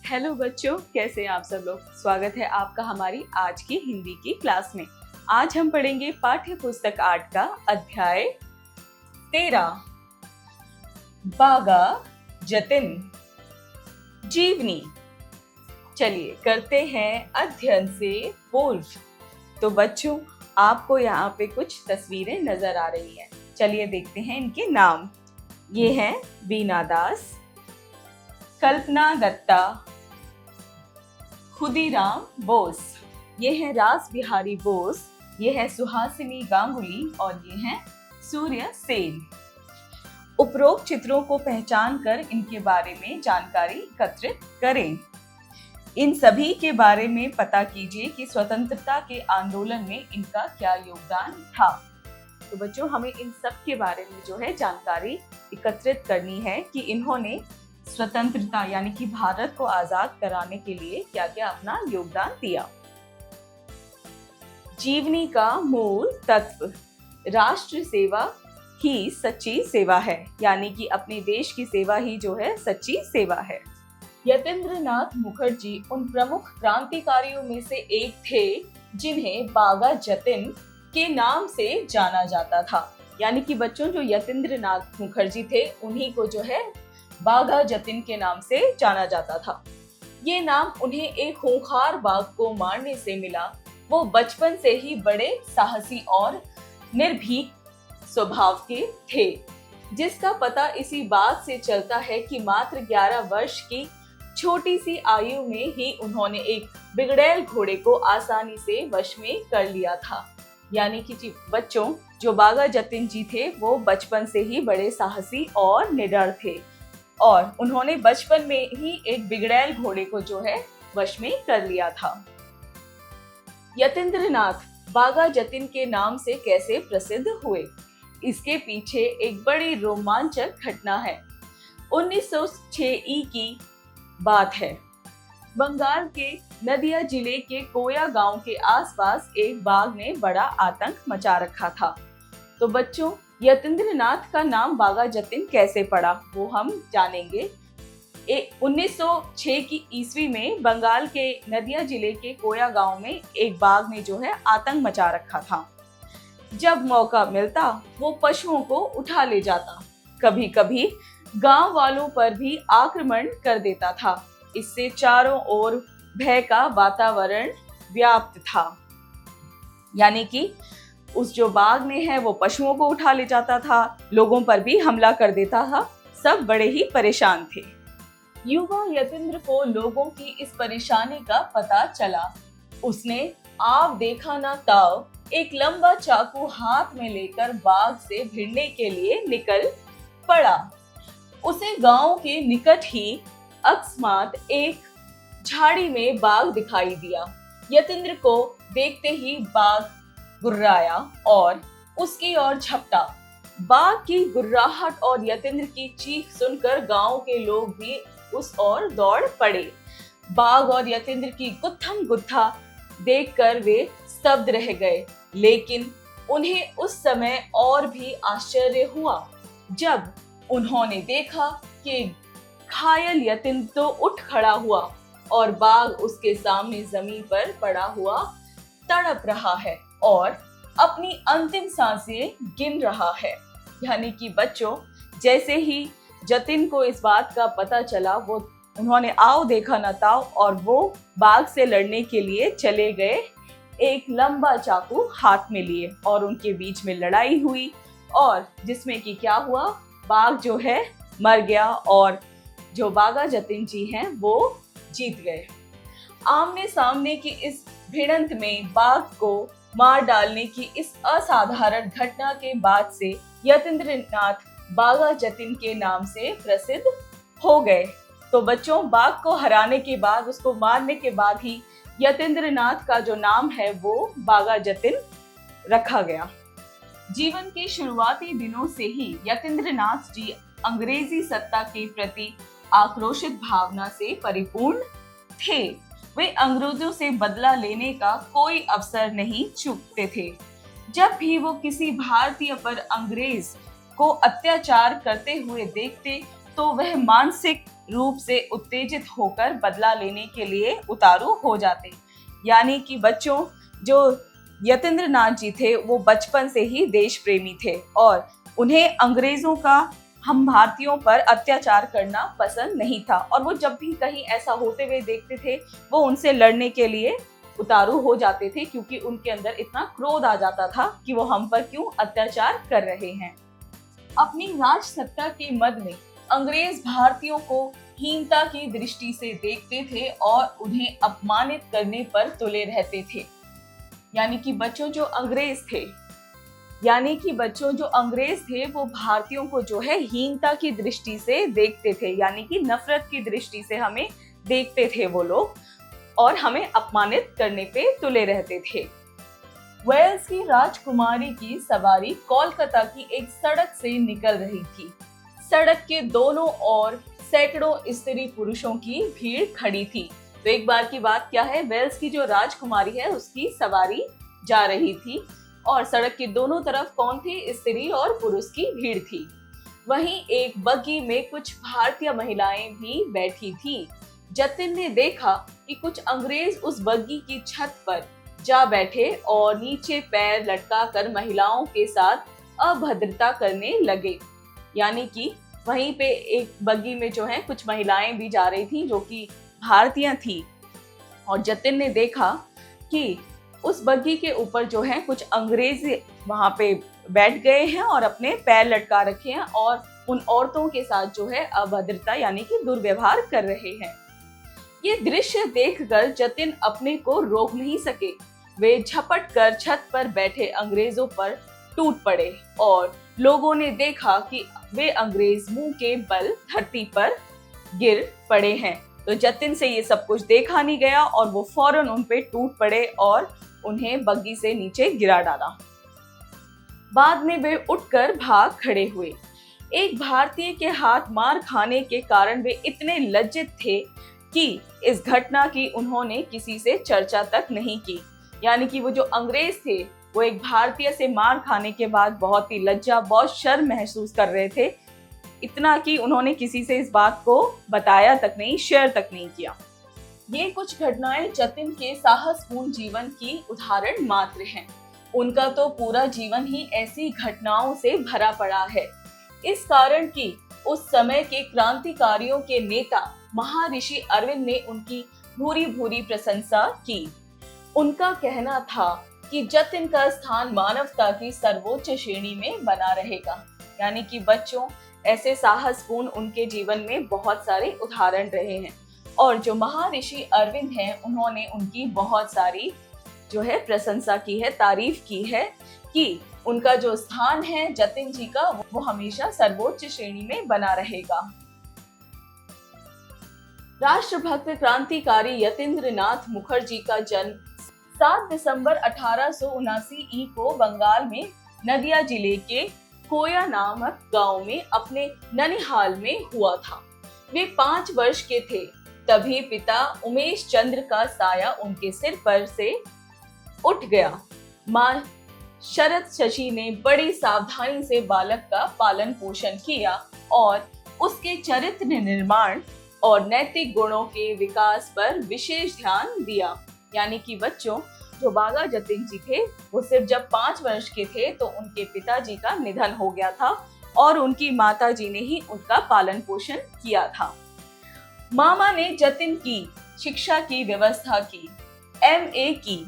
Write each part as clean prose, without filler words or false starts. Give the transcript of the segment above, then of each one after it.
Hello बच्चों, कैसे हैं आप सब लोग। स्वागत है आपका हमारी आज की हिंदी की क्लास में। आज हम पढ़ेंगे पाठ्य पुस्तक 8 का अध्याय 13 बागा जतिन जीवनी। चलिए करते हैं अध्ययन से पूर्व। तो बच्चों, आपको यहाँ पे कुछ तस्वीरें नजर आ रही हैं। चलिए देखते हैं इनके नाम। ये हैं बीना दास, कल्पना दत्ता, खुदीराम बोस, ये है रास बिहारी बोस, ये है सुहासिनी गांगुली और ये है सूर्य सेन। उपरोक्त चित्रों को पहचान कर इनके बारे में जानकारी एकत्रित करें। इन सभी के बारे में पता कीजिए कि स्वतंत्रता के आंदोलन में इनका क्या योगदान था। तो बच्चों, हमें इन सब के बारे में जो है जानकारी एकत्रित करनी है कि इन्होंने स्वतंत्रता यानी कि भारत को आजाद कराने के लिए क्या क्या अपना योगदान दिया। जीवनी का मूल तत्व राष्ट्र सेवा ही सच्ची सेवा है, यानी कि अपने देश की सेवा ही जो है सच्ची सेवा है। यतीन्द्रनाथ मुखर्जी उन प्रमुख क्रांतिकारियों में से एक थे जिन्हें बागा जतिन के नाम से जाना जाता था। यानी कि बच्चों, जो यतीन्द्रनाथ मुखर्जी थे उन्हीं को जो है बागा जतिन के नाम से जाना जाता था। ये नाम उन्हें एक खूंखार बाघ को मारने से मिला। वो बचपन से ही बड़े साहसी और निर्भीक स्वभाव के थे, जिसका पता इसी बात से चलता है कि मात्र 11 वर्ष की छोटी सी आयु में ही उन्होंने एक बिगड़ैल घोड़े को आसानी से वश में कर लिया था। यानी कि बच्चों, जो बागा जतिन जी थे वो बचपन से ही बड़े साहसी और निडर थे और उन्होंने बचपन में ही एक बिगड़ैल घोड़े को जो है वश में कर लिया था। यतीन्द्रनाथ बागा जतिन के नाम से कैसे प्रसिद्ध हुए, इसके पीछे एक बड़ी रोमांचक घटना है। 1906 की बात है। बंगाल के नदिया जिले के कोया गांव के आसपास एक बाघ ने बड़ा आतंक मचा रखा था। तो बच्चों, यतीन्द्रनाथ का नाम बागा जतिन कैसे पड़ा वो हम जानेंगे। 1906 की ईस्वी में बंगाल के नदिया जिले के कोया गांव में एक बाघ ने जो है आतंक मचा रखा था। जब मौका मिलता वो पशुओं को उठा ले जाता, कभी कभी गांव वालों पर भी आक्रमण कर देता था। इससे चारों ओर भय का वातावरण व्याप्त था। यानी कि उस जो बाघ ने है वो पशुओं को उठा ले जाता था, लोगों पर भी हमला कर देता था। सब बड़े ही परेशान थे। युवा यतीन्द्र को लोगों की इस परेशानी का पता चला। उसने आव देखा ना ताव एक लंबा चाकू हाथ में लेकर बाघ से भिड़ने के लिए निकल पड़ा। उसे गांव के निकट ही अकस्मात एक झाड़ी में बाघ दिखाई दिया। यतीन्द्र को देखते ही बाघ गुर्राया और उसकी ओर झपटा। बाघ की गुर्राहट और यतीन्द्र की चीख सुनकर गांव के लोग भी उस ओर दौड़ पड़े। बाघ और यतीन्द्र की गुत्थम गुत्था देखकर वे स्तब्ध रह गए, लेकिन उन्हें उस समय और भी आश्चर्य हुआ जब उन्होंने देखा कि घायल यतीन्द्र तो उठ खड़ा हुआ और बाघ उसके सामने जमीन पर पड़ा हुआ तड़प रहा है और अपनी अंतिम सांसें गिन रहा है। यानी कि बच्चों, जैसे ही जतिन को इस बात का पता चला वो उन्होंने आओ देखा न ताओ और वो बाघ से लड़ने के लिए चले गए, एक लंबा चाकू हाथ में लिए और उनके बीच में लड़ाई हुई और जिसमें कि क्या हुआ, बाघ जो है मर गया और जो बागा जतिन जी हैं वो जीत गए। आमने सामने की इस भिड़ंत में बाघ को मार डालने की इस असाधारण घटना के बाद से यतीन्द्रनाथ बागा जतिन के नाम से प्रसिद्ध हो गए। तो बच्चों, बाघ को हराने के बाद, उसको मारने के बाद ही यतीन्द्रनाथ का जो नाम है वो बागा जतिन रखा गया। जीवन के शुरुआती दिनों से ही यतीन्द्रनाथ जी अंग्रेजी सत्ता के प्रति आक्रोशित भावना से परिपूर्ण थे। वे अंग्रेजों से बदला लेने का कोई अवसर नहीं चूकते थे। जब भी वो किसी भारतीय पर अंग्रेज को अत्याचार करते हुए देखते तो वह मानसिक रूप से उत्तेजित होकर बदला लेने के लिए उतारू हो जाते। यानी कि बच्चों, जो यतीन्द्र नाथ जी थे वो बचपन से ही देश प्रेमी थे और उन्हें अंग्रेजों का हम भारतीयों पर अत्याचार करना पसंद नहीं था, और वो जब भी कहीं ऐसा होते हुए देखते थे वो उनसे लड़ने के लिए उतारू हो जाते थे, क्योंकि उनके अंदर इतना क्रोध आ जाता था कि वो हम पर क्यों अत्याचार कर रहे हैं। अपनी राज सत्ता के मद में अंग्रेज भारतीयों को हीनता की दृष्टि से देखते थे और उन्हें अपमानित करने पर तुले रहते थे। यानी कि बच्चों जो अंग्रेज थे वो भारतीयों को जो है हीनता की दृष्टि से देखते थे, यानी कि नफरत की दृष्टि से हमें देखते थे वो लोग, और हमें अपमानित करने पे तुले रहते थे। वेल्स की राजकुमारी की सवारी कोलकाता की एक सड़क से निकल रही थी। सड़क के दोनों ओर सैकड़ों स्त्री पुरुषों की भीड़ खड़ी थी। तो एक बार की बात क्या है, वेल्स की जो राजकुमारी है उसकी सवारी जा रही थी और सड़क के दोनों तरफ कौन थे, स्त्री और पुरुष की भीड़ थी। वहीं एक बग्गी में कुछ भारतीय महिलाएं भी बैठी थी। जतिन ने देखा कि कुछ अंग्रेज उस बग्गी की छत पर जा बैठे और नीचे पैर लटकाकर महिलाओं के साथ अभद्रता करने लगे। यानी कि वहीं पे एक बग्गी में जो है कुछ महिलाएं भी जा रही थी जो कि भारतीय थी, और जतिन ने देखा कि उस बग्गी के ऊपर जो है कुछ अंग्रेज वहां पे बैठ गए हैं और अपने पैर लटका रखे हैं और उन औरतों के साथ जो है अभद्रता यानी कि दुर्व्यवहार कर रहे हैं। ये दृश्य देखकर जतिन अपने को रोक नहीं सके। वे झपट कर छत पर बैठे अंग्रेजों पर टूट पड़े और लोगों ने देखा कि वे अंग्रेज मुंह के बल धरती पर गिर पड़े हैं। तो जतिन से ये सब कुछ देखा नहीं गया और वो फौरन उन पे टूट पड़े और उन्हें बग्गी से नीचे गिरा डाला। बाद में वे उठकर भाग खड़े हुए। एक भारतीय के हाथ मार खाने के कारण वे इतने लज्जित थे कि इस घटना की उन्होंने किसी से चर्चा तक नहीं की। यानी कि वो जो अंग्रेज थे वो एक भारतीय से मार खाने के बाद बहुत ही लज्जा, बहुत शर्म महसूस कर रहे थे, इतना कि उन्होंने किसी से इस बात को बताया तक नहीं, शेयर तक नहीं किया। ये कुछ घटनाएं जतिन के साहसपूर्ण जीवन की उदाहरण मात्र हैं। उनका तो पूरा जीवन ही ऐसी घटनाओं से भरा पड़ा है। इस कारण कि उस समय के क्रांतिकारियों के नेता महर्षि अरविंद ने उनकी भूरी भूरी प्रशंसा की। उनका कहना था कि जतिन का स्थान मानवता की सर्वोच्च श्रेणी में बना रहेगा। यानी कि बच्चों, ऐसे साहसपूर्ण उनके जीवन में बहुत सारे उदाहरण रहे हैं और जो महर्षि अरविंद हैं उन्होंने उनकी बहुत सारी जो है प्रशंसा की है, तारीफ की है कि उनका जो स्थान है जतिन जी का वो हमेशा सर्वोच्च श्रेणी में बना रहेगा। राष्ट्रभक्त क्रांतिकारी यतीन्द्र नाथ मुखर्जी का जन्म 7 दिसंबर 1879 को बंगाल में नदिया जिले के कोया नामक गांव में अपने ननिहाल में हुआ था। वे 5 वर्ष के थे तभी पिता उमेश चंद्र का साया उनके सिर पर से उठ गया। मां शरद शशि ने बड़ी सावधानी से बालक का पालन पोषण किया और उसके चरित्र निर्माण और नैतिक गुणों के विकास पर विशेष ध्यान दिया। यानी कि बच्चों, जो बागा जतिन जी थे वो सिर्फ जब 5 वर्ष के थे तो उनके पिताजी का निधन हो गया था और उनकी माता जी ने ही उनका पालन पोषण किया था। मामा ने जतिन की शिक्षा की व्यवस्था की। MA की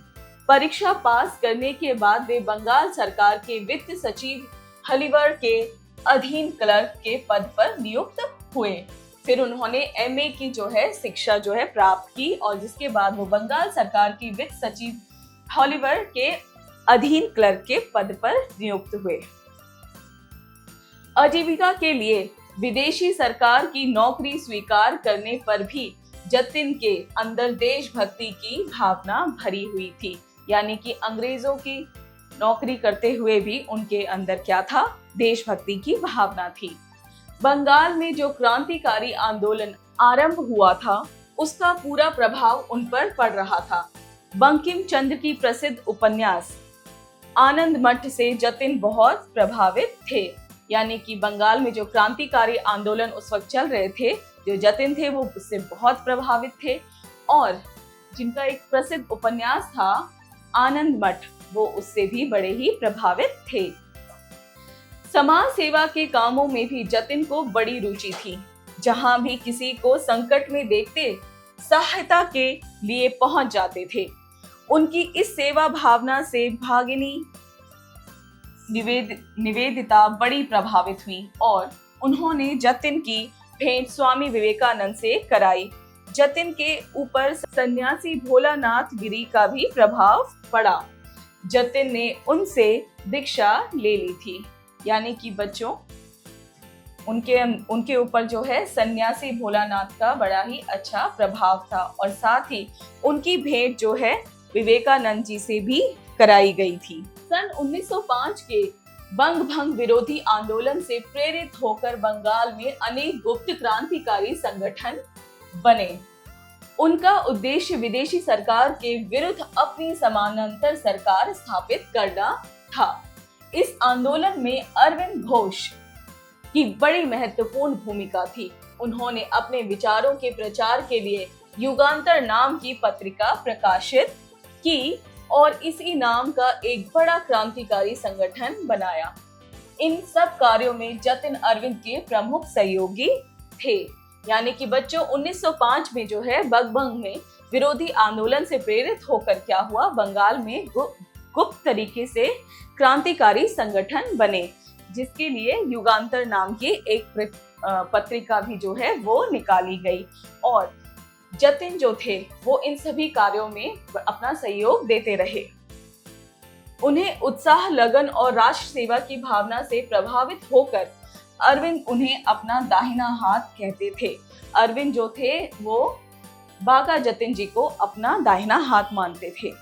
परीक्षा पास करने के बाद वे बंगाल सरकार के वित्त सचिव हलिवर के अधीन क्लर्क के पद पर नियुक्त हुए। फिर उन्होंने MA की जो है शिक्षा जो है प्राप्त की और जिसके बाद वो बंगाल सरकार की वित्त सचिव हॉलिवर के अधीन क्लर्क के पद पर नियुक्त हुए। आजीविका के लिए विदेशी सरकार की नौकरी स्वीकार करने पर भी जतिन के अंदर देशभक्ति की भावना भरी हुई थी। यानी कि अंग्रेजों की नौकरी करते हुए भी उनके अंदर क्या था, देशभक्ति की भावना थी। बंगाल में जो क्रांतिकारी आंदोलन आरंभ हुआ था उसका पूरा प्रभाव उन पर पड़ रहा था। बंकिम चंद्र की प्रसिद्ध उपन्यास आनंद मठ से जतिन बहुत प्रभावित थे। यानी कि बंगाल में जो क्रांतिकारी आंदोलन उस वक्त चल रहे थे, जो जतिन थे वो उससे बहुत प्रभावित थे और जिनका एक प्रसिद्ध उपन्यास था आनंद मठ, वो उससे भी बड़े ही प्रभावित थे। समाज सेवा के कामों में भी जतिन को बड़ी रुचि थी। जहां भी किसी को संकट में देखते सहायता के लिए पहुंच जाते थे। उनकी इस सेवा भावना से भागिनी निवेदिता बड़ी प्रभावित हुई और उन्होंने जतिन की भेंट स्वामी विवेकानंद से कराई। जतिन के ऊपर सन्यासी भोलानाथ गिरी का भी प्रभाव पड़ा। जतिन ने उनसे दीक्षा ले ली थी। यानी कि बच्चों, उनके ऊपर जो है सन्यासी भोलानाथ का बड़ा ही अच्छा प्रभाव था और साथ ही उनकी भेंट जो है विवेकानंद जी से भी कराई गई थी। सन 1905 के बंग भंग विरोधी आंदोलन से प्रेरित होकर बंगाल में अनेक गुप्त क्रांतिकारी संगठन बने। उनका उद्देश्य विदेशी सरकार के विरुद्ध अपनी समानांतर सरकार स्थापित करना था। इस आंदोलन में अरविंद घोष की बड़ी महत्वपूर्ण भूमिका थी। उन्होंने अपने विचारों के प्रचार के लिए युगांतर नाम की पत्रिका प्रकाशित की और इसी नाम का एक बड़ा क्रांतिकारी संगठन बनाया। इन सब कार्यों में जतिन अरविंद के प्रमुख सहयोगी थे। यानी कि बच्चों, 1905 में जो है बंगभंग में विरोधी आंदोलन से प्रेरित होकर क्या हुआ, बंगाल में गुप्त तरीके से क्रांतिकारी संगठन बने, जिसके लिए युगांतर नाम की एक पत्रिका भी जो है वो निकाली गई और जतिन जो थे वो इन सभी कार्यों में अपना सहयोग देते रहे। उन्हें उत्साह, लगन और राष्ट्र सेवा की भावना से प्रभावित होकर अरविंद उन्हें अपना दाहिना हाथ कहते थे। अरविंद जो थे वो बागा जतिन जी को अपना दाहिना हाथ मानते थे।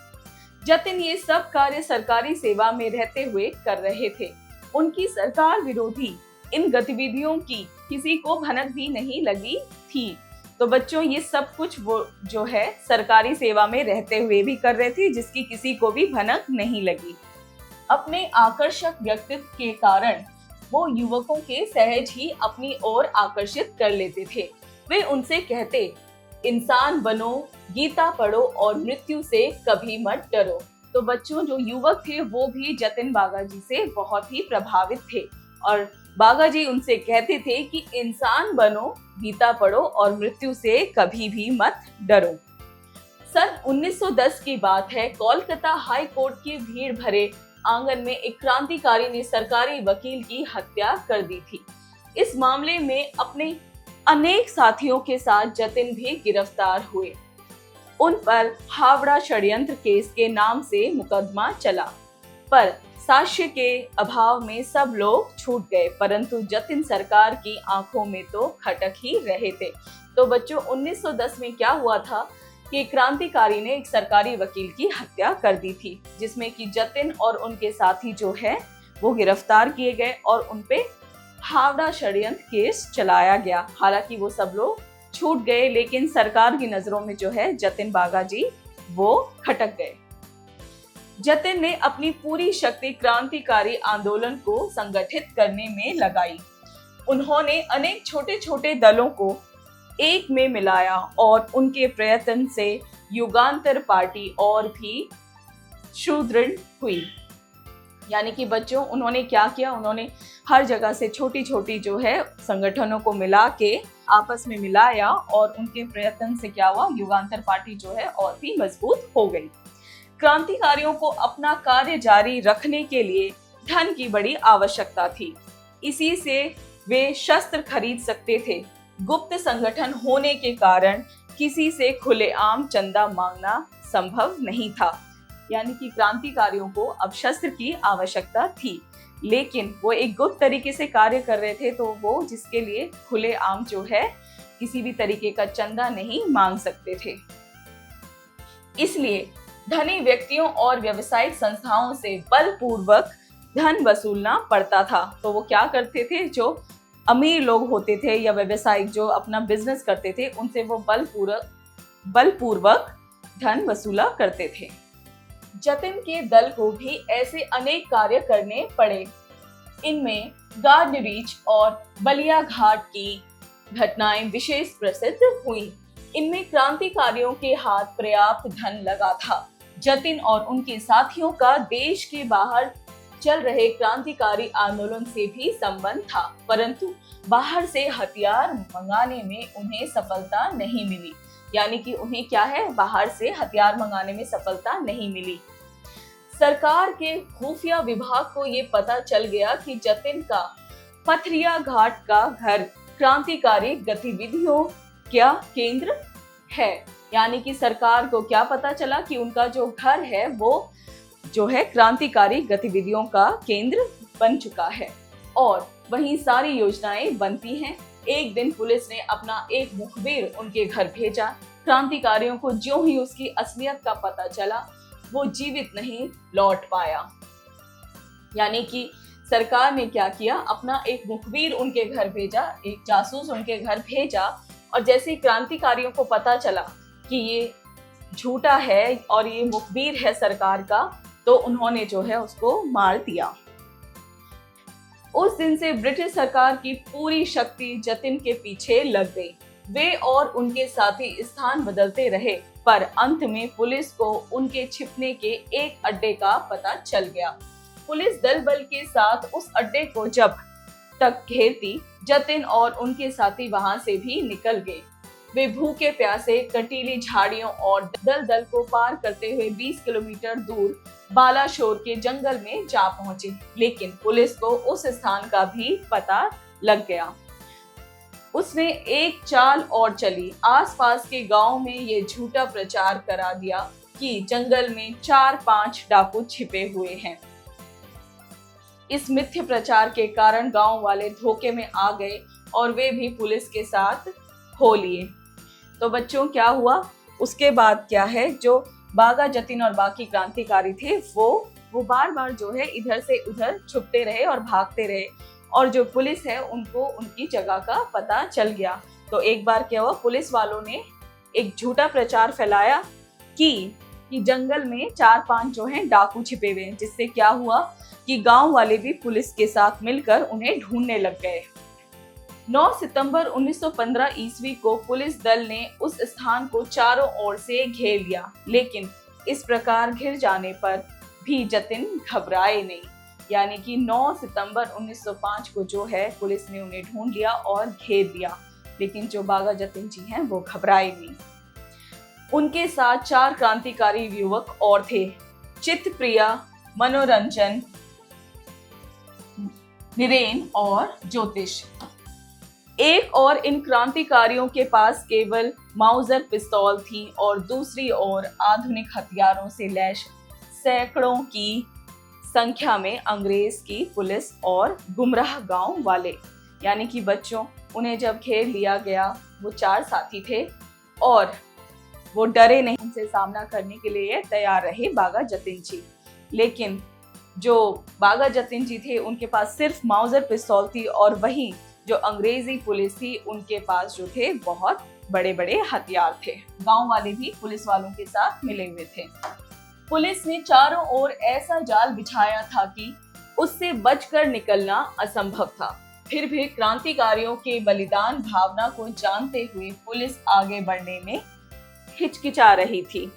जतिन ये सब कार्य सरकारी सेवा में रहते हुए कर रहे थे। उनकी सरकार विरोधी इन गतिविधियों की किसी को भनक भी नहीं लगी थी। तो बच्चों, ये सब कुछ वो जो है सरकारी सेवा में रहते हुए भी कर रहे थे, जिसकी किसी को भी भनक नहीं लगी। अपने आकर्षक व्यक्तित्व के कारण वो युवकों के सहज ही अपनी ओर आकर्षित कर लेते थे। वे उनसे कहते, इंसान बनो, गीता पढ़ो और मृत्यु से कभी मत डरो। तो बच्चों, जो युवक थे वो भी जतिन बागा जी से बहुत ही प्रभावित थे और बागा जी उनसे कहते थे कि इंसान बनो, गीता पढ़ो और मृत्यु से कभी भी मत डरो। सन 1910 की बात है। कोलकाता हाई कोर्ट के भीड़ भरे आंगन में एक क्रांतिकारी ने सरकारी वकील की हत्या कर दी थी। इस मामले में अपने अनेक साथियों के साथ जतिन भी गिरफ्तार हुए। उन पर हावड़ा षड्यंत्र केस के नाम से मुकदमा चला, पर साक्ष्य के अभाव में सब लोग छूट गए, परंतु जतिन सरकार की आंखों में तो खटक ही रहे थे। तो बच्चों, 1910 में क्या हुआ था कि क्रांतिकारी ने एक सरकारी वकील की हत्या कर दी थी, जिसमें कि जतिन और उनके साथी जो है वो गिरफ्तार किए गए और उनपे हावड़ा षड्यंत्र केस चलाया गया। हालांकि वो सब लोग छूट गए, लेकिन सरकार की नजरों में जो है जतिन बागा जी वो खटक गए। जतिन ने अपनी पूरी शक्ति क्रांतिकारी आंदोलन को संगठित करने में लगाई। उन्होंने अनेक छोटे छोटे दलों को एक में मिलाया और उनके प्रयत्न से युगांतर पार्टी और भी सुदृढ़ हुई। यानी कि बच्चों, उन्होंने क्या किया, उन्होंने हर जगह से छोटी छोटी जो है संगठनों को मिला के आपस में मिलाया और उनके प्रयत्न से क्या हुआ, युगांतर पार्टी जो है और भी मजबूत हो गई। क्रांतिकारियों को अपना कार्य जारी रखने के लिए धन की बड़ी आवश्यकता थी। इसी से वे शस्त्र खरीद सकते थे। गुप्त संगठन होने के कारण किसी से खुलेआम चंदा मांगना संभव नहीं था। यानी कि क्रांतिकारियों को अब शस्त्र की आवश्यकता थी, लेकिन वो एक गुप्त तरीके से कार्य कर रहे थे, तो वो जिसके लिए खुलेआम जो है किसी भी तरीके का चंदा नहीं मांग सकते थे। इसलिए धनी व्यक्तियों और व्यावसायिक संस्थाओं से बलपूर्वक धन वसूलना पड़ता था। तो वो क्या करते थे, जो अमीर लोग होते थे या व्यवसायिक जो अपना बिजनेस करते थे, उनसे वो बलपूर्वक धन वसूला करते थे। जतिन के दल को भी ऐसे अनेक कार्य करने पड़े। इनमें गार्ड रीच और बलिया घाट की घटनाएं विशेष प्रसिद्ध हुई। इनमें क्रांतिकारियों के हाथ पर्याप्त धन लगा था। जतिन और उनके साथियों का देश के बाहर चल रहे क्रांतिकारी आंदोलन से भी संबंध था, परंतु बाहर से हथियार मंगाने में उन्हें सफलता नहीं मिली। यानी कि उन्हें क्या है, बाहर से हथियार मंगाने में सफलता नहीं मिली। सरकार के खुफिया विभाग को ये पता चल गया कि जतिन का पथरिया घाट का घर क्रांतिकारी गतिविधियों क्या केंद्र है। यानी कि सरकार को क्या पता चला कि उनका जो घर है वो जो है क्रांतिकारी गतिविधियों का केंद्र बन चुका है और वहीं सारी योजनाएं बनती हैं। एक दिन पुलिस ने अपना एक मुखबिर उनके घर भेजा। क्रांतिकारियों को ज्यों ही उसकी असलियत का पता चला, वो जीवित नहीं लौट पाया। यानी कि सरकार ने क्या किया, अपना एक मुखबिर उनके घर भेजा, एक जासूस उनके घर भेजा, और जैसे ही क्रांतिकारियों को पता चला कि ये झूठा है और ये मुखबिर है सरकार का, तो उन्होंने जो है उसको मार दिया। उस दिन से ब्रिटिश सरकार की पूरी शक्ति जतिन के पीछे लग गई। वे और उनके साथी स्थान बदलते रहे, पर अंत में पुलिस को उनके छिपने के एक अड्डे का पता चल गया। पुलिस दल बल के साथ उस अड्डे को जब तक घेरती, जतिन और उनके साथी वहां से भी निकल गए। वे भूखे प्यासे कटीली झाड़ियों और दलदल को पार करते हुए 20 किलोमीटर दूर बालाशोर के जंगल में जा पहुंचे, लेकिन पुलिस को उस स्थान का भी पता लग गया। उसने एक चाल और चली। आसपास के गांव में ये झूठा प्रचार करा दिया कि जंगल में 4-5 डाकू छिपे हुए हैं। इस मिथ्य प्रचार के कारण गांव वाले धोखे में आ गए और वे भी पुलिस के साथ हो लिए। तो बच्चों क्या हुआ उसके बाद क्या है, जो बागा जतिन और बाकी क्रांतिकारी थे वो बार बार जो है इधर से उधर छुपते रहे और भागते रहे, और जो पुलिस है उनको उनकी जगह का पता चल गया। तो एक बार क्या हुआ, पुलिस वालों ने एक झूठा प्रचार फैलाया कि जंगल में 4-5 जो हैं डाकू छिपे हुए हैं, जिससे क्या हुआ कि गांव वाले भी पुलिस के साथ मिलकर उन्हें ढूंढने लग गए। 9 सितंबर 1915 ईस्वी को पुलिस दल ने उस स्थान को चारों ओर से घेर लिया, लेकिन इस प्रकार घिर जाने पर भी जतिन घबराए नहीं। यानी कि 9 सितंबर 1905 को जो है पुलिस ने उन्हें ढूंढ लिया और घेर दिया, लेकिन जो बागा जतिन जी हैं वो घबराए नहीं। उनके साथ 4 क्रांतिकारी युवक और थे, चित्तप्रिया, मनोरंजन, नीरेन और ज्योतिष। एक और इन क्रांतिकारियों के पास केवल माउजर पिस्तौल थी और दूसरी ओर आधुनिक हथियारों से लैस सैकड़ों की संख्या में अंग्रेज की पुलिस और गुमराह गांव वाले। यानी कि बच्चों, उन्हें जब घेर लिया गया, वो 4 साथी थे और वो डरे नहीं, उनसे सामना करने के लिए तैयार रहे बागा जतिन जी। लेकिन जो बागा जतिन जी थे उनके पास सिर्फ माउजर पिस्तौल थी, और वहीं जो अंग्रेजी पुलिस थी उनके पास जो थे बहुत बड़े बड़े हथियार थे। गांव वाले भी पुलिस वालों के साथ मिले हुए थे। पुलिस ने चारों ओर ऐसा जाल बिछाया था कि उससे बचकर निकलना असंभव था। फिर भी क्रांतिकारियों के बलिदान भावना को जानते हुए पुलिस आगे बढ़ने में हिचकिचा रही थी।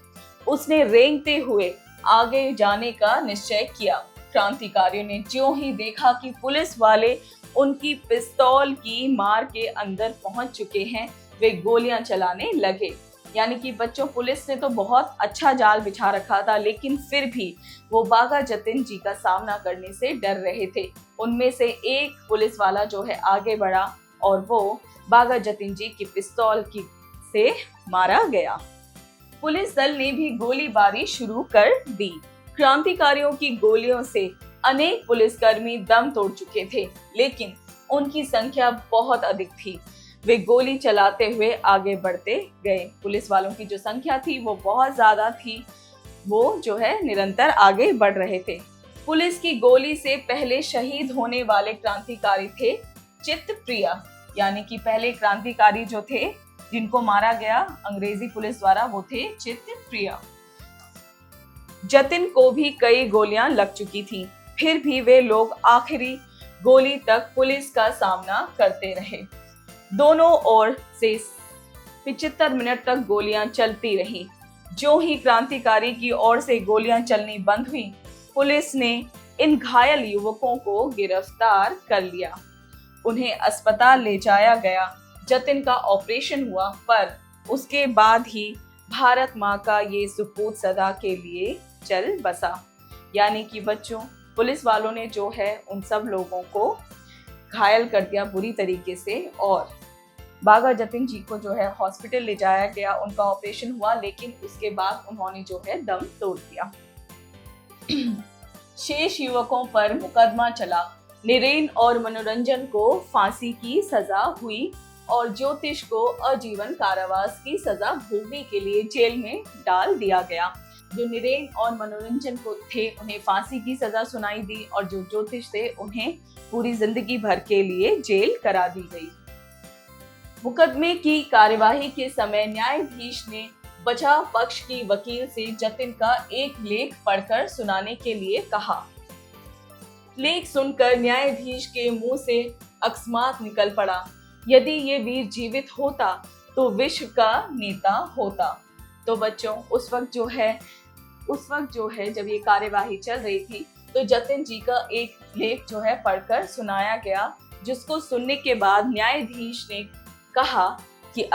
उसने रेंगते हुए आगे जाने का निश्चय किया। क्रांतिकारियों ने ज्यों ही देखा कि पुलिस वाले उनकी पिस्तौल की मार के अंदर पहुंच चुके हैं, वे गोलियां चलाने लगे। यानी कि बच्चों, पुलिस ने तो बहुत अच्छा जाल बिछा रखा था, लेकिन फिर भी वो बागा जतिन जी का सामना करने से डर रहे थे। उनमें से एक पुलिस वाला जो है आगे बढ़ा और वो बागा जतिन जी की पिस्तौल से मारा गया। पुलिस दल ने भी गोलीबारी शुरू कर दी। क्रांतिकारियों की गोलियों से अनेक पुलिसकर्मी दम तोड़ चुके थे, लेकिन उनकी संख्या बहुत अधिक थी। वे गोली चलाते हुए आगे बढ़ते गए। पुलिस वालों की जो संख्या थी वो बहुत ज्यादा थी, वो जो है निरंतर आगे बढ़ रहे थे। पुलिस की गोली से पहले शहीद होने वाले क्रांतिकारी थे चित्तप्रिया। यानी कि पहले क्रांतिकारी जो थे जिनको मारा गया अंग्रेजी पुलिस द्वारा, वो थे चित्तप्रिया। जतिन को भी कई गोलियां लग चुकी थी, फिर भी वे लोग आखिरी गोली तक पुलिस का सामना करते रहे। दोनों ओर से 75 मिनट तक गोलियां चलती रही। जो ही क्रांतिकारी की ओर से गोलियां चलनी बंद हुई, पुलिस ने इन घायल युवकों को गिरफ्तार कर लिया। उन्हें अस्पताल ले जाया गया। जतिन का ऑपरेशन हुआ, पर उसके बाद ही भारत माँ का ये सुपूत सदा के लिए चल बसा। यानी कि बच्चों, पुलिस वालों ने जो है उन सब लोगों को घायल कर दिया बुरी तरीके से, और बाघा जतिन जी को जो है हॉस्पिटल ले जाया गया, उनका ऑपरेशन हुआ, लेकिन उसके बाद उन्होंने जो है दम तोड़ दिया। शेष युवकों पर मुकदमा चला। नीरेन और मनोरंजन को फांसी की सजा हुई और ज्योतिष को आजीवन कारावास की सजा भोगने के लिए जेल में डाल दिया गया। जो नीरेन और मनोरंजन को थे उन्हें फांसी की सजा सुनाई दी, और जो ज्योतिष थे उन्हें पूरी जिंदगी भर के लिए जेल करा दी गई। मुकदमे की कार्यवाही के समय न्यायाधीश ने बचाव पक्ष की वकील से जतिन का एक लेख पढ़कर सुनाने के लिए कहा। लेख सुनकर न्यायाधीश के मुंह से अकस्मात निकल पड़ा, यदि ये वीर जीवित होता तो विश्व का नेता होता। तो बच्चों, उस वक्त जो है जब ये कार्यवाही चल रही थी, तो जतिन जी का एक लेख जो है पढ़कर सुनाया गया, जिसको सुनने के बाद न्यायाधीश ने कहा कि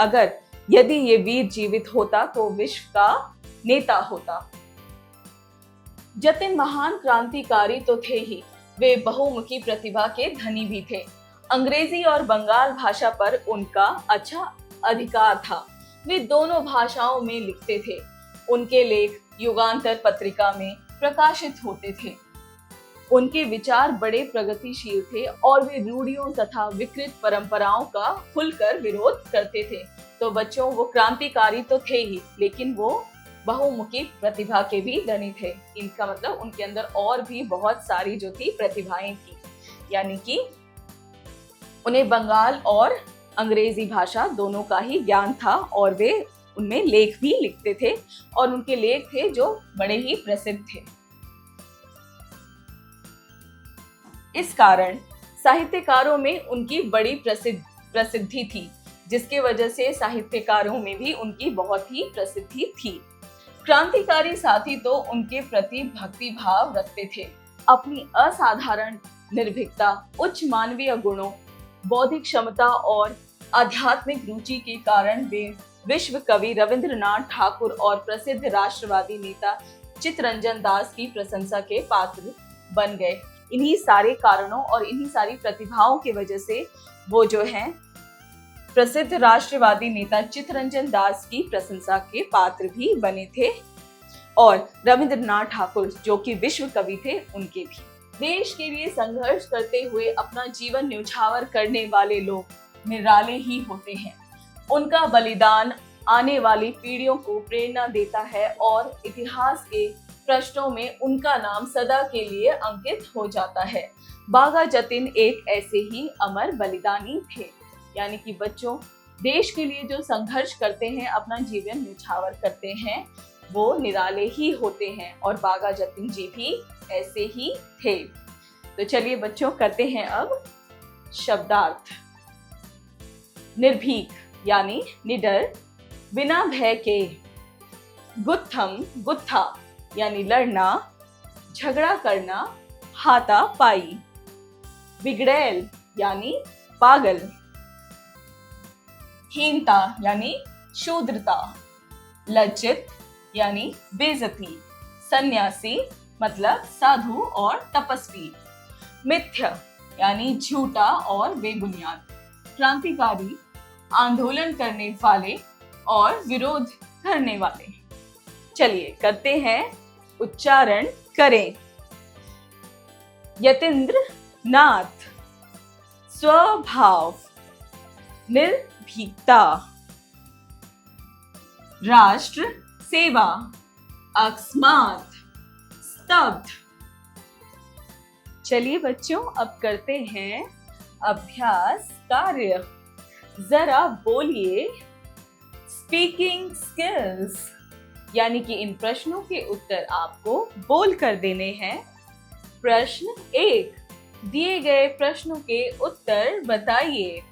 यदि ये वीर जीवित होता तो विश्व का नेता होता। जतिन महान क्रांतिकारी तो थे ही, वे बहुमुखी प्रतिभा के धनी भी थे। अंग्रेजी और बंगाल भाषा पर उनका अच्छा अधिकार था। वे दोनों भाषाओं में लिखते थे। उनके लेख युगांतर पत्रिका में प्रकाशित होते थे। उनके विचार बड़े प्रगतिशील थे और वे रूढ़ियों तथा विकृत परंपराओं का खुलकर विरोध करते थे। तो बच्चों, वो क्रांतिकारी तो थे ही, लेकिन वो बहुमुखी प्रतिभा के भी धनी थे। इनका मतलब उनके अंदर और भी बहुत सारी जो थी प्रतिभाएं थी, यानी कि उन्हें बंगाल और अंग्रेजी भाषा दोनों का ही ज्ञान था, और वे उनमें लेख भी लिखते थे, और उनके लेख थे जो बड़े ही प्रसिद्ध थे। इस कारण साहित्यकारों में उनकी बड़ी प्रसिद्धि थी, जिसके वजह से साहित्यकारों में भी उनकी बहुत ही प्रसिद्धि थी। क्रांतिकारी साथी तो उनके प्रति भक्ति भाव रखते थे। अपनी असाधारण निर्भीकता, उच्च मानवीय गुणों, बौद्धिक क्षमता और आध्यात्मिक रुचि के कारण वे विश्व कवि रविंद्रनाथ ठाकुर और प्रसिद्ध राष्ट्रवादी नेता चित्तरंजन दास की प्रशंसा के पात्र बन गए। इन्हीं सारे कारणों और इन्हीं सारी प्रतिभाओं की वजह से वो जो हैं प्रसिद्ध राष्ट्रवादी नेता चित्तरंजन दास की प्रशंसा के पात्र भी बने थे, और रविंद्रनाथ ठाकुर जो कि विश्व कवि थे उनके भी। देश के लिए संघर्ष करते हुए अपना जीवन न्यौछावर करने वाले लोग निराले ही होते हैं। उनका बलिदान आने वाली पीढ़ियों को प्रेरणा देता है और इतिहास के पृष्ठों में उनका नाम सदा के लिए अंकित हो जाता है। बाघा जतिन एक ऐसे ही अमर बलिदानी थे। यानी कि बच्चों, देश के लिए जो संघर्ष करते हैं, अपना जीवन न्यौछावर करते हैं, वो निराले ही होते हैं, और बाघा जतिन जी भी ऐसे ही थे। तो चलिए बच्चों, करते हैं अब शब्दार्थ। निर्भीक यानी निडर, बिना भय के। गुत्थम गुत्था यानी लड़ना, झगड़ा करना, हाथापाई। बिगड़ैल यानी पागल। हीनता यानी शूद्रता। लज्जित यानी बेइज्जती। सन्यासी मतलब साधु और तपस्वी। मिथ्या यानी झूठा और बेबुनियाद। क्रांतिकारी, आंदोलन करने वाले और विरोध करने वाले। चलिए करते हैं, उच्चारण करें। यतीन्द्र नाथ, स्वभाव, निर्भीकता। राष्ट्र सेवा, अकस्मात, स्तब्ध। चलिए बच्चों, अब करते हैं अभ्यास कार्य। जरा बोलिए। स्पीकिंग स्किल्स यानी कि इन प्रश्नों के उत्तर आपको बोल कर देने हैं। प्रश्न 1, दिए गए प्रश्नों के उत्तर बताइए।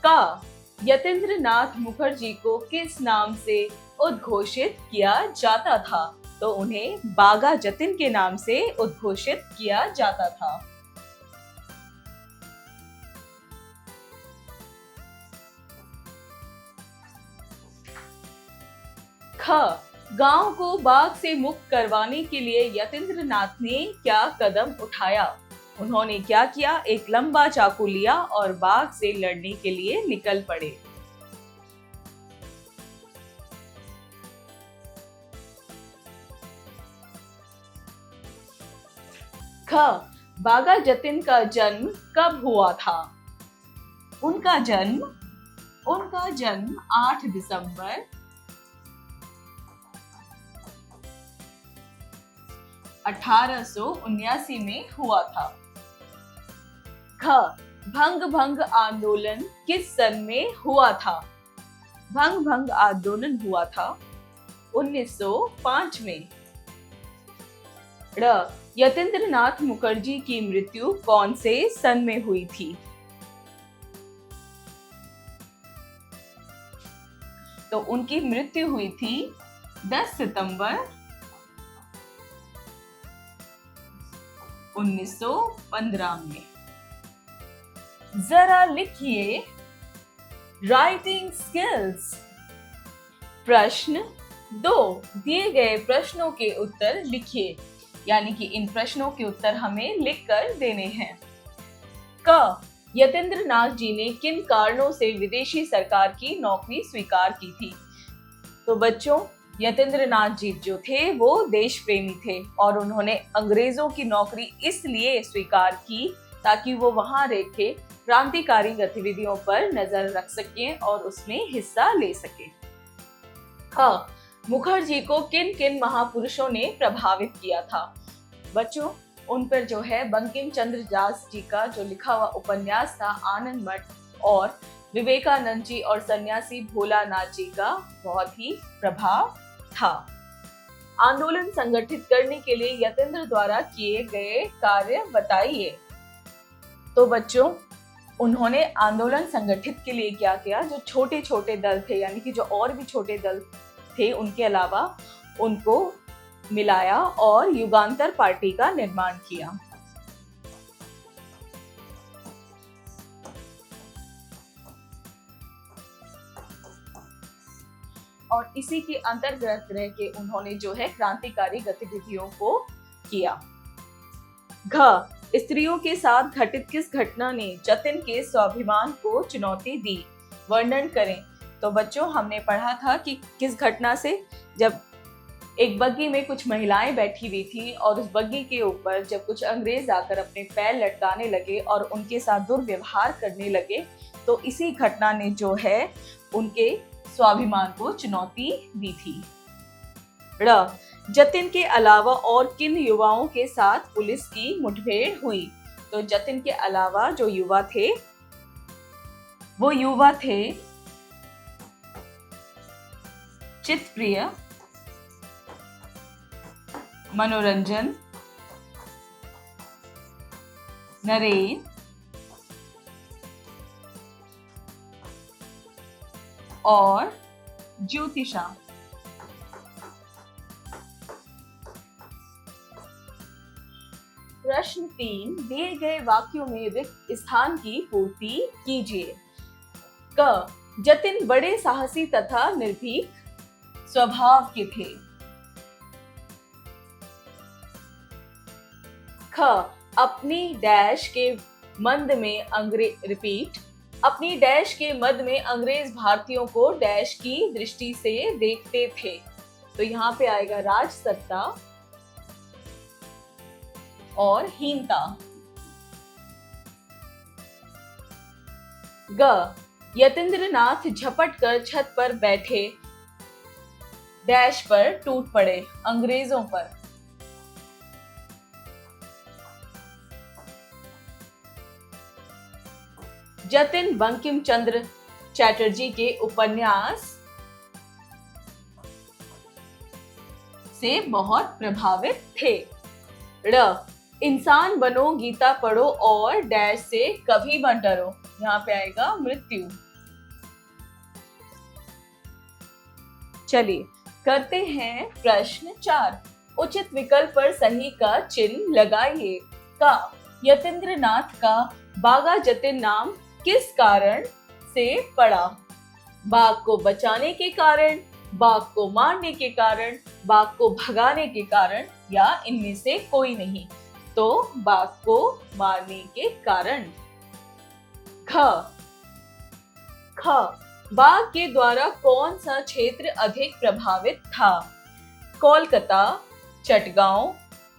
क, यतीन्द्र नाथ मुखर्जी को किस नाम से उद्घोषित किया जाता था? तो उन्हें बागा जतिन के नाम से उद्घोषित किया जाता था। ख, गांव को बाघ से मुक्त करवाने के लिए यतीन्द्र नाथ ने क्या कदम उठाया? उन्होंने क्या किया? एक लंबा चाकू लिया और बाघ से लड़ने के लिए निकल पड़े। ख, बागा जतिन का जन्म कब हुआ था? उनका जन्म 8 दिसंबर 1879 में हुआ था। ख, भंग आंदोलन किस सन में हुआ था? भंग आंदोलन हुआ था 1905 में। ड़, यतीन्द्र नाथ मुखर्जी की मृत्यु कौन से सन में हुई थी? तो उनकी मृत्यु हुई थी 10 सितंबर 1915 में। जरा लिखिए राइटिंग स्किल्स। प्रश्न 2, दिए गए प्रश्नों के उत्तर लिखिए, यानी कि इन प्रश्नों के उत्तर हमें लिखकर देने हैं। क, यतीन्द्र नाथ जी ने किन कारणों से विदेशी सरकार की नौकरी स्वीकार की थी? तो बच्चों, यतीन्द्र नाथ जी जो थे वो देश प्रेमी थे और उन्होंने अंग्रेजों की नौकरी इसलिए स्वीकार की ताकि वो वहां रह के क्रांतिकारी गतिविधियों पर नजर रख सकें और उसमें हिस्सा ले सकें। ख, मुखर्जी को किन किन महापुरुषों ने प्रभावित किया था? बच्चों, उन पर जो है बंकिम चंद्र दास जी का जो लिखा हुआ उपन्यास था आनंद मठ, और विवेकानंद जी और सन्यासी भोलानाथ जी का बहुत ही प्रभाव था। आंदोलन संगठित करने के लिए यतीन्द्र द्वारा किए गए कार्य बताइए। तो बच्चों, उन्होंने आंदोलन संगठित के लिए क्या किया? जो छोटे छोटे दल थे, यानी कि जो और भी छोटे दल थे उनके अलावा, उनको मिलाया और युगांतर पार्टी का निर्माण किया। और इसी के अंतर्गत रह के उन्होंने जो है क्रांतिकारी गतिविधियों को किया। घ, स्त्रियों के साथ घटित किस घटना ने जतिन के स्वाभिमान को चुनौती दी? वर्णन करें। तो बच्चों, हमने पढ़ा था कि किस घटना से, जब एक बग्गी में कुछ महिलाएं बैठी हुई थी और उस बग्गी के ऊपर जब कुछ अंग्रेज आकर अपने पैर लटकाने लगे और उनके साथ दुर्व्यवहार करने लगे, तो इसी घटना ने जो है उनके स्वाभिमान को चुनौती दी थी। ड़, जतिन के अलावा और किन युवाओं के साथ पुलिस की मुठभेड़ हुई? तो जतिन के अलावा जो युवा थे वो युवा थे चित्तप्रिय, मनोरंजन, नरेन और ज्योतिषा। प्रश्न 3, दिए गए वाक्यों में रिक्त स्थान की पूर्ति कीजिए। क, जतिन बड़े साहसी तथा निर्भीक स्वभाव के थे। ख, अपनी डैश के मध्य में अंग्रेज भारतीयों को डैश की दृष्टि से देखते थे। तो यहाँ पे आएगा राज सत्ता और हीनता। ग, यतीन्द्र नाथ झपट कर छत पर बैठे डैश पर टूट पड़े, अंग्रेजों पर। जतिन बंकिम चंद्र चटर्जी के उपन्यास से बहुत प्रभावित थे। ड़, इंसान बनो, गीता पढ़ो और डैश से कभी मत डरो। यहाँ पे आएगा मृत्यु। चलिए करते हैं प्रश्न 4। उचित विकल्प पर सही का चिन्ह लगाइए। का यतीन्द्रनाथ का बागा जतिन नाम किस कारण से पड़ा? बाघ को बचाने के कारण, बाघ को मारने के कारण, बाघ को भगाने के कारण, या इनमें से कोई नहीं? तो बाघ को मारने के कारण। ख बाघ के द्वारा कौन सा क्षेत्र अधिक प्रभावित था? कोलकाता, चटगांव,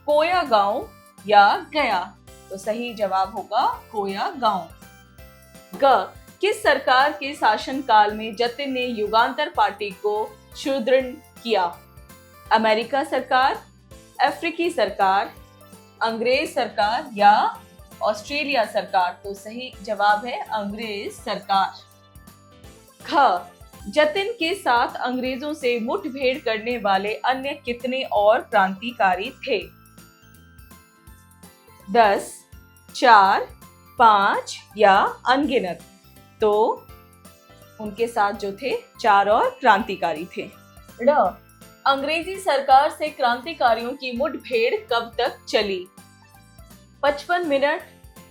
कोयागांव या गया? तो सही जवाब होगा कोयागांव। ग किस सरकार के शासनकाल में जतिन ने युगांतर पार्टी को सुदृढ़ किया? अमेरिका सरकार, अफ्रीकी सरकार, अंग्रेज सरकार या ऑस्ट्रेलिया सरकार? तो सही जवाब है अंग्रेज सरकार। ख जतिन के साथ अंग्रेजों से मुठभेड़ करने वाले अन्य कितने और क्रांतिकारी थे? 10, 4, 5 या अनगिनत? तो उनके साथ जो थे 4 और क्रांतिकारी थे। ड अंग्रेजी सरकार से क्रांतिकारियों की मुठभेड़ कब तक चली? 55 मिनट,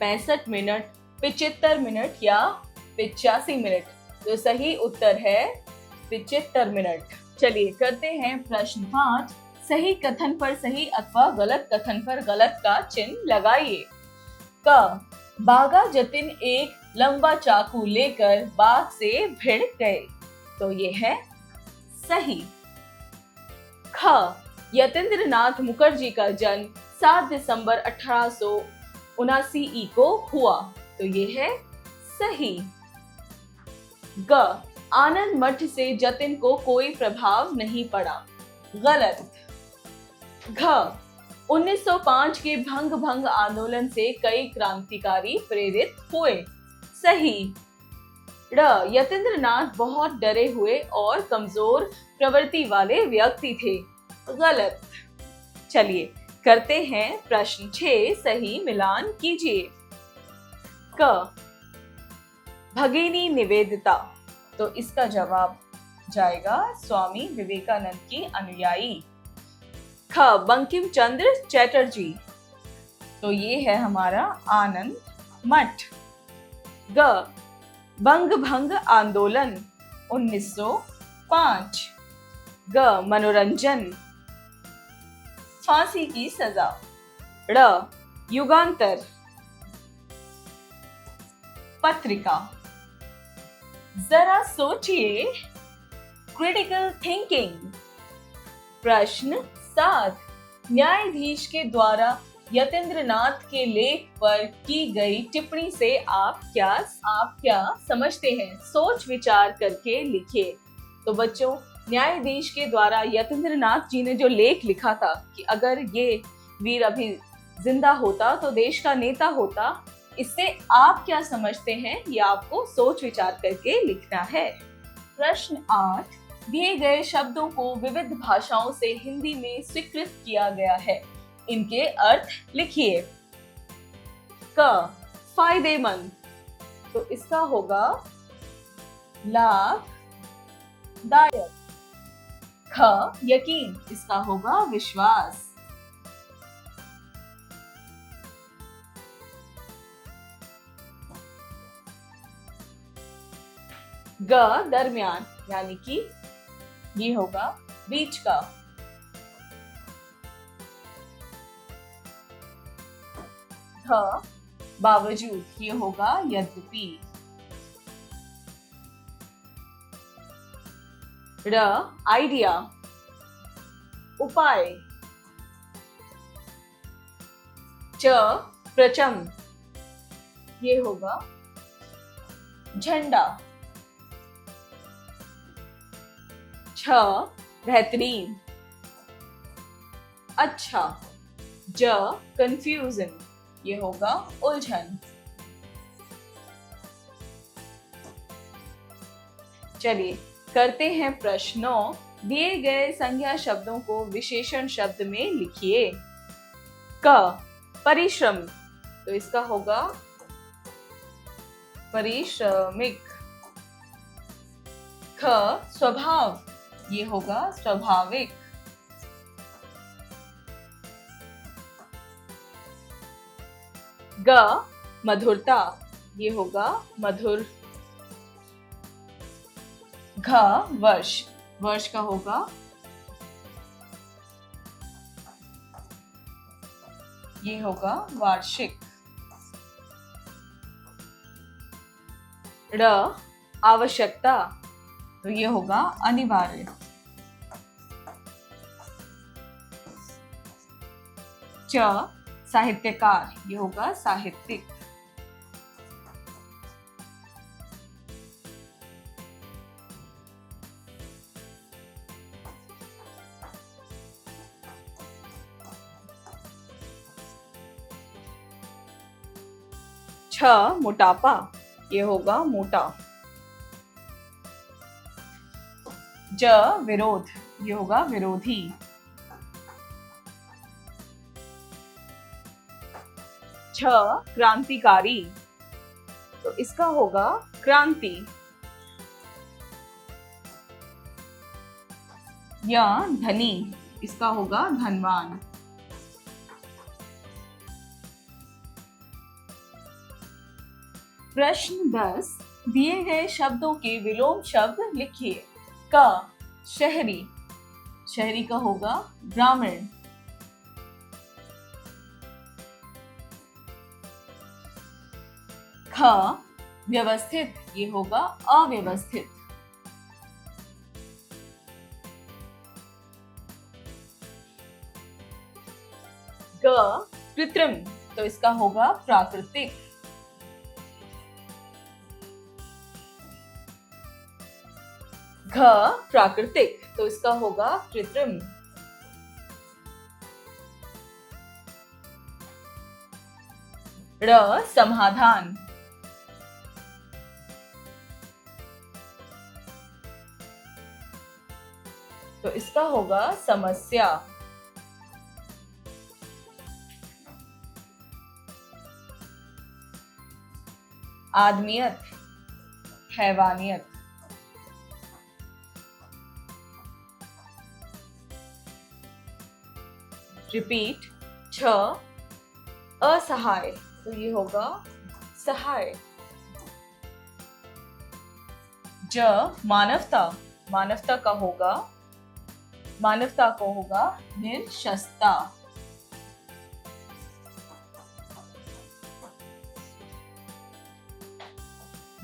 65 मिनट, 75 मिनट या 85 मिनट? तो सही उत्तर है 75 मिनट। चलिए करते हैं प्रश्न 5। सही कथन पर सही अथवा गलत कथन पर गलत का चिन्ह लगाइए। क बागा जतिन एक लंबा चाकू लेकर बाघ से भिड़ गए। तो ये है सही। ख यतीन्द्रनाथ मुखर्जी का जन्म 7 दिसंबर 1879 को हुआ। तो ये है सही। ग आनंद मठ से जतिन को कोई प्रभाव नहीं पड़ा। गलत। घ 1905 के भंग आंदोलन से कई क्रांतिकारी प्रेरित हुए। सही। ड यतीन्द्रनाथ बहुत डरे हुए और कमजोर प्रवृत्ति वाले व्यक्ति थे। गलत। चलिए करते हैं प्रश्न 6। सही मिलान कीजिए। क भगिनी निवेदिता। तो इसका जवाब जाएगा स्वामी विवेकानंद की अनुयायी। ख बंकिम चंद्र चटर्जी। तो ये है हमारा आनंद मठ। ग बंग भंग आंदोलन 1905। ग मनोरंजन, फांसी की सजा। ड़ युगांतर, पत्रिका। जरा सोचिए, क्रिटिकल थिंकिंग। प्रश्न 7। न्यायाधीश के द्वारा यतीन्द्रनाथ के लेख पर की गई टिप्पणी से आप क्या समझते हैं? सोच विचार करके लिखिए। तो बच्चों, न्यायाधीश के द्वारा यतीन्द्रनाथ जी ने जो लेख लिखा था कि अगर ये वीर अभी जिंदा होता तो देश का नेता होता, इससे आप क्या समझते हैं? ये आपको सोच विचार करके लिखना है। प्रश्न 8। दिए गए शब्दों को विविध भाषाओं से हिंदी में स्वीकृत किया गया है। इनके अर्थ लिखिए। क फायदेमंद। तो इसका होगा लाभदायक। ख यकीन। इसका होगा विश्वास। ग दरमियान, यानी कि ये होगा बीच का। ध बावजूद, ये होगा यद्यपि। र आइडिया, उपाय। च प्रचम, ये होगा झंडा। छ बेहतरीन, अच्छा। ज कंफ्यूजन, ये होगा उलझन। चलिए करते हैं प्रश्न 9। दिए गए संज्ञा शब्दों को विशेषण शब्द में लिखिए। क परिश्रम, तो इसका होगा परिश्रमिक। ख स्वभाव, ये होगा स्वाभाविक। ग मधुरता, ये होगा मधुर। घ वर्ष, वर्ष का होगा ये होगा वार्षिक। ड़ आवश्यकता, तो ये होगा अनिवार्य। च साहित्यकार, ये होगा साहित्यिक। छ मोटापा, ये होगा मोटा। ज विरोध, ये होगा विरोधी। छ क्रांतिकारी, तो इसका होगा क्रांति। या धनी, इसका होगा धनवान। प्रश्न 10, दिए गए शब्दों के विलोम शब्द लिखिए। क शहरी, शहरी का होगा ग्रामीण। ख व्यवस्थित, ये होगा अव्यवस्थित। ग कृत्रिम, तो इसका होगा प्राकृतिक। घ प्राकृतिक, तो इसका होगा कृत्रिम। ड़ समाधान, तो इसका होगा समस्या। आदमियत, हैवानियत। रिपीट, छ असहाय, तो ये होगा सहाय। ज मानवता, मानवता का होगा निर्शस्ता।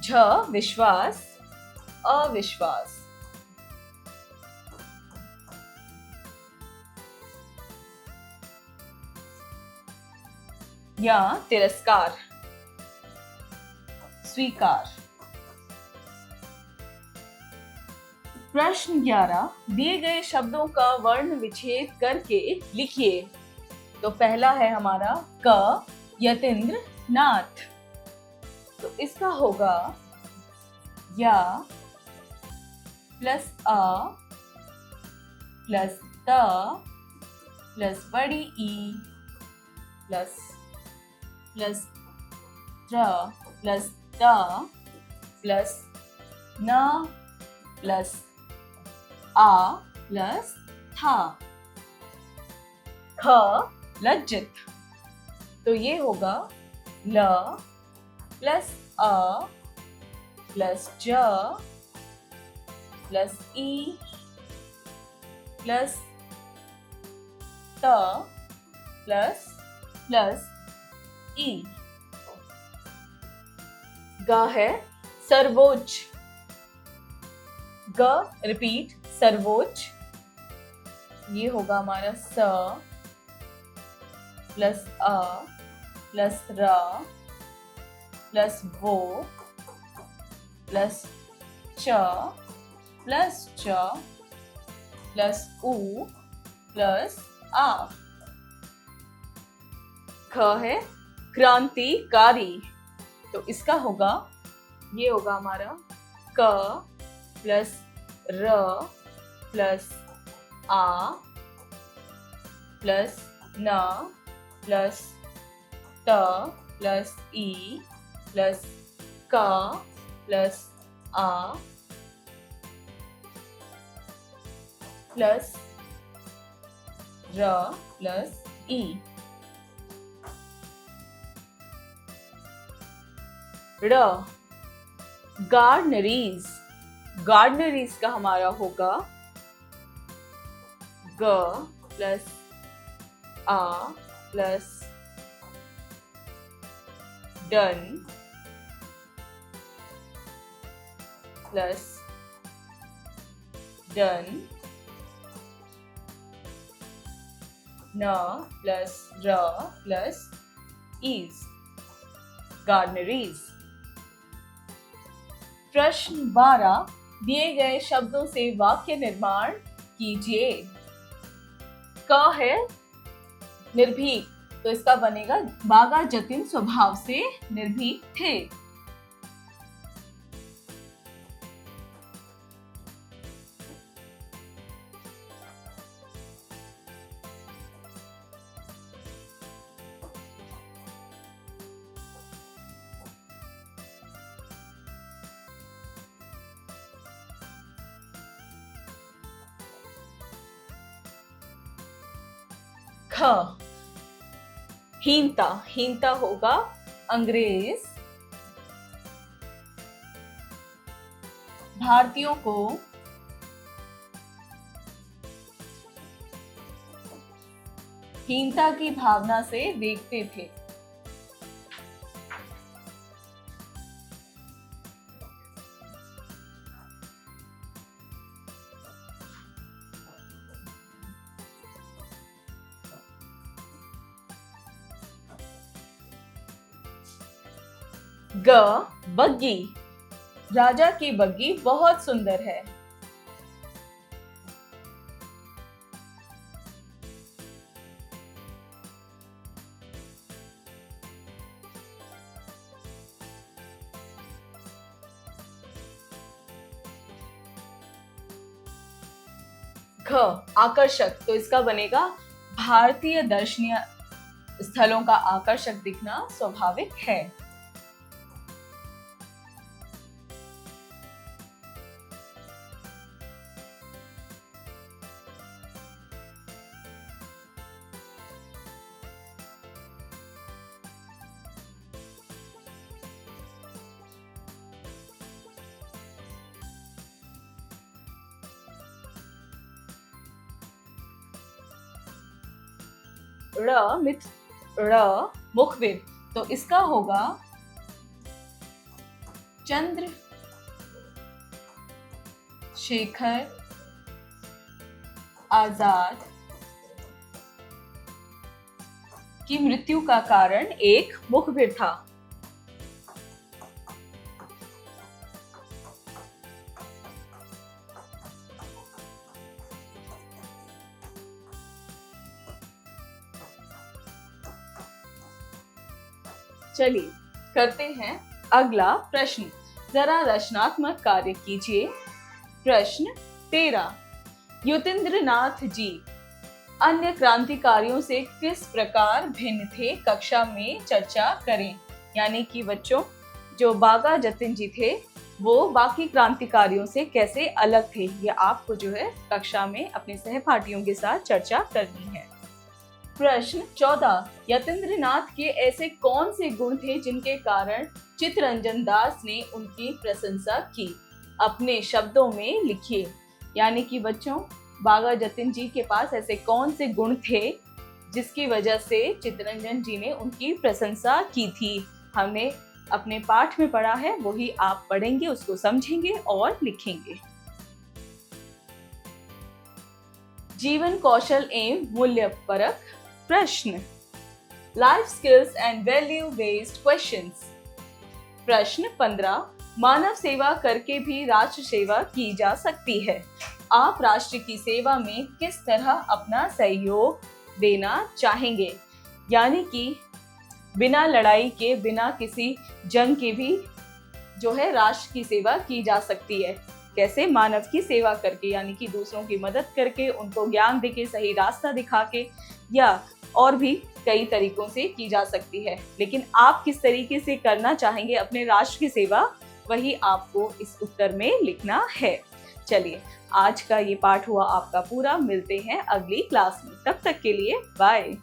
झ विश्वास, अविश्वास। या तिरस्कार, स्वीकार। प्रश्न 11, दिए गए शब्दों का वर्ण विच्छेद करके लिखिए। तो पहला है हमारा क यतीन्द्र नाथ, तो इसका होगा या प्लस अ प्लस त प्लस बड़ी ई प्लस त्र प्लस ट प्लस न प्लस आ प्लस था। ख लज्जित, तो ये होगा ल प्लस अ प्लस ज प्लस ई प्लस त प्लस ई। ग है सर्वोच्च, ग रिपीट सर्वोच्च, ये होगा हमारा स प्लस अ प्लस र प्लस वो प्लस च प्लस उ प्लस आ। ख है क्रांतिकारी, तो इसका होगा ये होगा हमारा क प्लस र प्लस आ प्लस न प्लस ट प्लस ई प्लस क प्लस आ प्लस र प्लस ई। र गार्डनरीज, गार्डनरीज का हमारा होगा ग प्लस आ प्लस डन प्लस डन न प्लस र प्लस ईज, गार्डनरीज। प्रश्न 12, दिए गए शब्दों से वाक्य निर्माण कीजिए। क है निर्भीक, तो इसका बनेगा बागा जतिन स्वभाव से निर्भीक थे। ख हीनता, हीनता होगा अंग्रेज भारतीयों को हीनता की भावना से देखते थे। ग बग्गी, राजा की बग्गी बहुत सुंदर है। घ आकर्षक, तो इसका बनेगा भारतीय दर्शनीय स्थलों का आकर्षक दिखना स्वाभाविक है। र मुखबिर, तो इसका होगा चंद्र शेखर आजाद की मृत्यु का कारण एक मुखबिर था। चलिए करते हैं अगला प्रश्न। जरा रचनात्मक कार्य कीजिए। प्रश्न 13, युतिंद्रनाथ जी अन्य क्रांतिकारियों से किस प्रकार भिन्न थे, कक्षा में चर्चा करें। यानी कि बच्चों, जो बागा जतिन जी थे वो बाकी क्रांतिकारियों से कैसे अलग थे, ये आपको जो है कक्षा में अपने सहपाठियों के साथ चर्चा करनी है। प्रश्न 14, यतीन्द्रनाथ के ऐसे कौन से गुण थे जिनके कारण चित्तरंजन दास ने उनकी प्रशंसा की, अपने शब्दों में लिखिए। यानी कि बच्चों, बागा जतिन जी के पास ऐसे कौन से गुण थे जिसकी वजह से चित्तरंजन जी ने उनकी प्रशंसा की थी। हमने अपने पाठ में पढ़ा है, वही आप पढ़ेंगे, उसको समझेंगे और लिखेंगे। जीवन कौशल एवं मूल्य परक प्रश्न, life skills and value based questions. प्रश्न 15, मानव सेवा करके भी राष्ट्र सेवा की जा सकती है। आप राष्ट्र की सेवा में किस तरह अपना सहयोग देना चाहेंगे। यानी कि बिना लड़ाई के, बिना किसी जंग के भी जो है राष्ट्र की सेवा की जा सकती है। कैसे? मानव की सेवा करके, यानी कि दूसरों की मदद करके, उनको ज्ञान देके, सही रास्ता दिखा के, या और भी कई तरीकों से की जा सकती है, लेकिन आप किस तरीके से करना चाहेंगे अपने राष्ट्र की सेवा, वही आपको इस उत्तर में लिखना है। चलिए, आज का ये पाठ हुआ आपका पूरा। मिलते हैं अगली क्लास में, तब तक के लिए बाय।